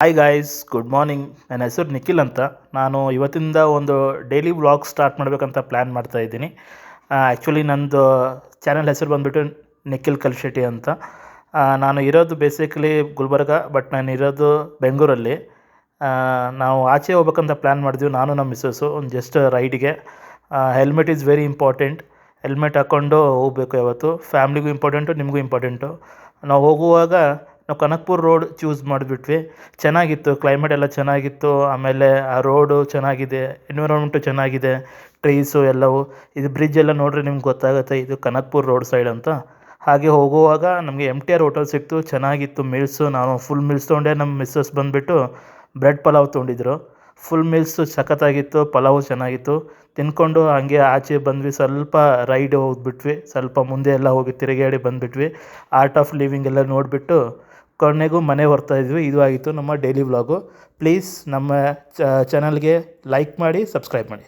Hi guys, good morning. ನನ್ನ ಹೆಸರು ನಿಖಿಲ್ ಅಂತ. ನಾನು ಇವತ್ತಿಂದ ಒಂದು ಡೈಲಿ ವ್ಲಾಗ್ ಸ್ಟಾರ್ಟ್ ಮಾಡಬೇಕಂತ ಪ್ಲ್ಯಾನ್ ಮಾಡ್ತಾ ಇದ್ದೀನಿ. ಆ್ಯಕ್ಚುಲಿ ನಂದು ಚಾನಲ್ ಹೆಸರು ಬಂದುಬಿಟ್ಟು ನಿಖಿಲ್ ಕಲ್ಶೆಟ್ಟಿ ಅಂತ. ನಾನು ಇರೋದು ಬೇಸಿಕಲಿ ಗುಲ್ಬರ್ಗ, ಬಟ್ ನಾನು ಇರೋದು ಬೆಂಗಳೂರಲ್ಲಿ. ನಾವು ಆಚೆ ಹೋಗ್ಬೇಕಂತ ಪ್ಲ್ಯಾನ್ ಮಾಡಿದ್ವಿ, ನಾನು ನಮ್ಮ ಮಿಸ್ಸಸ್ಸು, ಒಂದು ಜಸ್ಟ್ ರೈಡಿಗೆ. Helmet is very important. Helmet ಹಾಕ್ಕೊಂಡು ಹೋಗಬೇಕು ಯಾವತ್ತು. ಫ್ಯಾಮ್ಲಿಗೂ ಇಂಪಾರ್ಟೆಂಟು, ನಿಮಗೂ ಇಂಪಾರ್ಟೆಂಟು. ನಾವು ಹೋಗುವಾಗ ನಾವು ಕನಕ್ಪುರ್ ರೋಡ್ ಚೂಸ್ ಮಾಡಿಬಿಟ್ವಿ. ಚೆನ್ನಾಗಿತ್ತು, ಕ್ಲೈಮೇಟ್ ಎಲ್ಲ ಚೆನ್ನಾಗಿತ್ತು. ಆಮೇಲೆ ಆ ರೋಡು ಚೆನ್ನಾಗಿದೆ, ಎನ್ವಿರಾನ್ಮೆಂಟು ಚೆನ್ನಾಗಿದೆ, ಟ್ರೀಸು ಎಲ್ಲವೂ. ಇದು ಬ್ರಿಡ್ಜ್ ಎಲ್ಲ ನೋಡಿದ್ರೆ ನಿಮ್ಗೆ ಗೊತ್ತಾಗುತ್ತೆ, ಇದು ಕನಕ್ಪುರ್ ರೋಡ್ ಸೈಡ್ ಅಂತ. ಹಾಗೆ ಹೋಗುವಾಗ ನಮಗೆ MTR ಹೋಟೆಲ್ ಸಿಕ್ತು, ಚೆನ್ನಾಗಿತ್ತು ಮೀಲ್ಸು. ನಾನು ಫುಲ್ ಮೀಲ್ಸ್ ತೊಗೊಂಡೆ. ನಮ್ಮ ಮಿಸ್ಸಸ್ ಬಂದುಬಿಟ್ಟು ಬ್ರೆಡ್ ಪಲಾವ್ ತೊಗೊಂಡಿದ್ರು. ಫುಲ್ ಮೀಲ್ಸು ಸಖತ್ತಾಗಿತ್ತು, ಪಲಾವು ಚೆನ್ನಾಗಿತ್ತು. ತಿನ್ಕೊಂಡು ಹಂಗೆ ಆಚೆ ಬಂದ್ವಿ. ಸ್ವಲ್ಪ ರೈಡ್ ಹೋಗ್ಬಿಟ್ವಿ, ಸ್ವಲ್ಪ ಮುಂದೆ ಎಲ್ಲ ಹೋಗಿ ತಿರುಗಾಡಿ ಬಂದುಬಿಟ್ವಿ. ಆರ್ಟ್ ಆಫ್ ಲಿವಿಂಗ್ ಎಲ್ಲ ನೋಡಿಬಿಟ್ಟು ಕೊನೆಗೂ ಮನೆ ಹೊರ್ತಾ ಇದ್ವಿ. ಇದು ಆಗಿತ್ತು ನಮ್ಮ ಡೈಲಿ ವ್ಲಾಗು. ಪ್ಲೀಸ್ ನಮ್ಮ ಚಾನಲ್ಗೆ ಲೈಕ್ ಮಾಡಿ, ಸಬ್ಸ್ಕ್ರೈಬ್ ಮಾಡಿ.